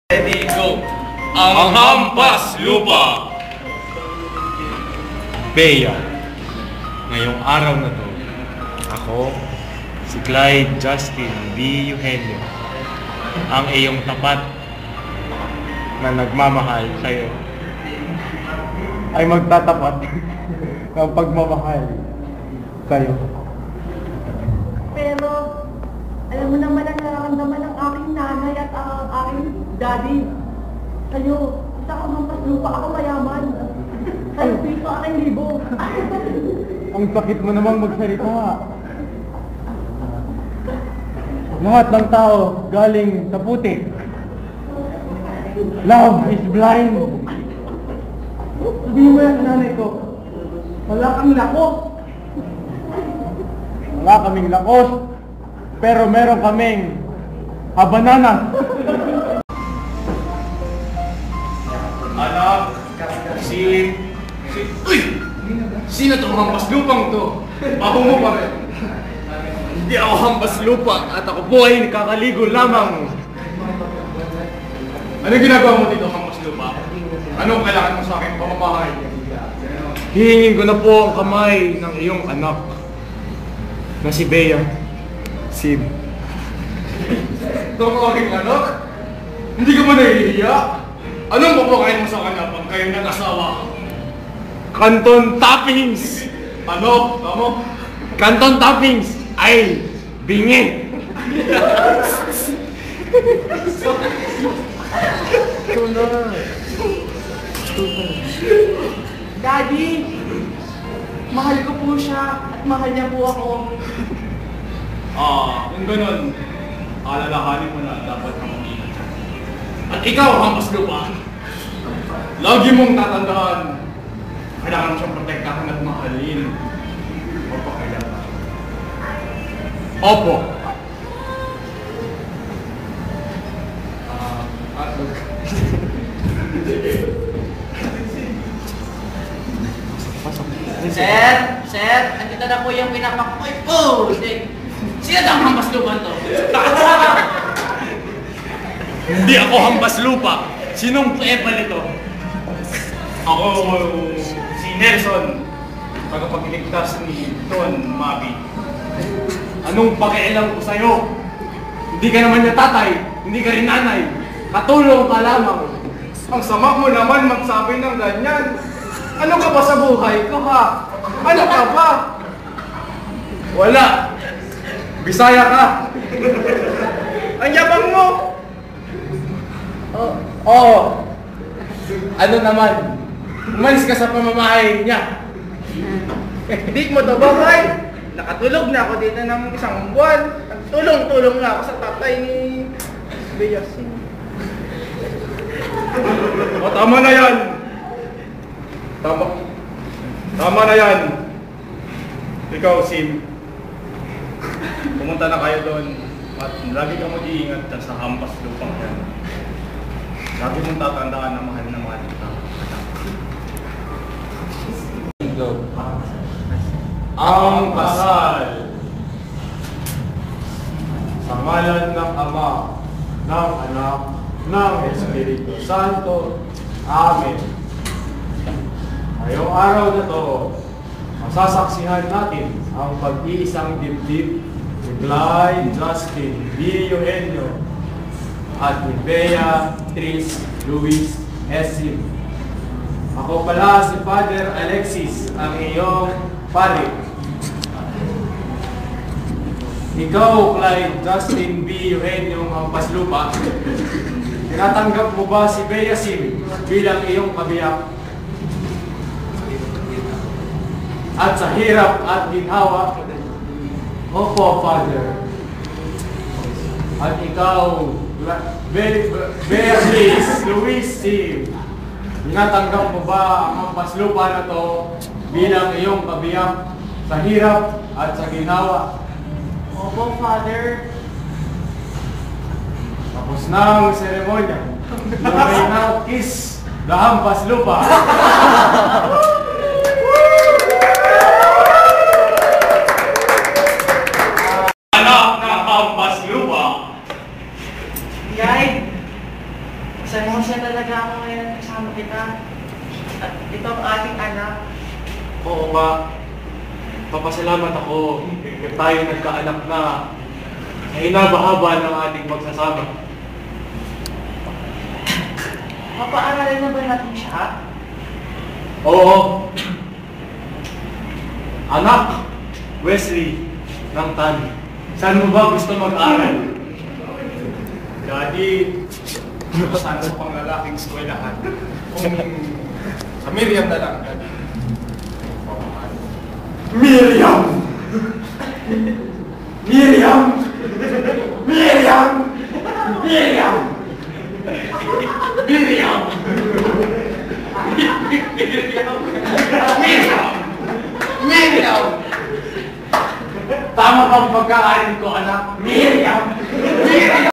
Ready, go! Ang hampas lupa! Bea, ngayong araw na to, ako, si Clyde Justin B. Eugenio, ang iyong tapat na nagmamahal sa'yo, ay magtatapat ng pagmamahal sa'yo. Pero, alam mo naman ang nararamdaman ng aking nanay at ang aking daddy. Sa'yo, isa ako hampas lupa, ako mayaman. Sa'yo, piso, aking libo. Ang sakit mo namang magsalita. Lahat ng tao galing sa putik. Love is blind. Sabihin mo yan, nanay ko. Wala kang lakos. Wala kaming lakos, pero meron kaming habanana. Anak, Uy! Sino tong hampas lupang to? Baho mo pa rin. Hindi ako hampas lupa at ako po ay nakakaligo lamang. Ano ginagawa mo dito, hampas lupa? Anong kailangan mo sa akin pamamahay? Hihingin ko na po ang kamay ng iyong anak na si Bea. Sim. Ito ang aking anak? Hindi ka ba nahihiya? Anong papakain mo sa kanya pag kayo nag-asawa? Canton toppings! Ano? Tama? Canton toppings ay bingi! Daddy, mahal ko po siya at mahal niya po ako. Kung ganun, alalahanin mo na dapat kang mag-ingat. At ikaw, hampas lupa, lagi mong tatandaan, kailangan mo siyang protektahan at mahalin. Opo, kailangan. Opo. Sir, andito na po yung pinapakoy po. Sino daw ang hampas lupa to? Hindi ako hampas lupa. Sinong epal ito? Ako si Nelson, tagapagligtas ni Don Mabi. Anong pakialam ko sa'yo? Hindi ka naman niya tatay, hindi ka rin nanay. Katulong ka lamang. Ang sama mo naman magsabi ng ganyan. Ano ka ba sa buhay ko, ha? Ano ka ba? Wala. Bisaya ka. Ang yabang mo. Oo. Ano naman? Umalis ka sa pamamahay niya. Hindi mo to bagay. Nakatulog na ako dito ng isang buwan. Nagtulong-tulong na ako sa tatay ni Beyasin. O, tama na yan. Tama na yan. Ikaw, Sim. Pumunta na kayo doon at lagi kang mag-iingat sa hampas lupang yan. Lagi mong tatandaan na mahal kita. Ang kasal. Sa ngalan ng Ama, ng Anak, ng Espiritu Santo. Amen. Ngayong araw na to, masasaksihan natin ang pag-iisang dibdib ni Clyde Justin B. Eugenio at ni Bea Tris Luis Esim. Ako pala si Father Alexis, ang iyong pari. Ikaw, Clyde Justin B. Eugenio Hampas Lupa, tinatanggap mo ba si Bea Sim bilang iyong kabiyak? At sa hirap at ginhawa? Opo, Father. At ikaw, Beatrice Luis Sim, tinatanggap mo ba ang hampas lupa na to bilang iyong kabiyak sa hirap at sa ginhawa? Opo, Father. Tapos na ang seremonya. You may now kiss the hampas lupa. Anak ng hampas lupa. Guide, Papasalamat ako na tayo nagkaanak na sa hinabahaba ng ating magsasama. Papaaralin na ba natin siya? Oo. Anak, Wesley, ng Tan. Saan mo ba gusto mag-aral? Daddy, saan sa pang lalaking eskwelahan? Kung sa Miriam na lang, Daddy. Miriam! Miriam! Miriam! Miriam! Miriam! Miriam! Tama bang pagkakain ko, anak? Miriam! Miriam!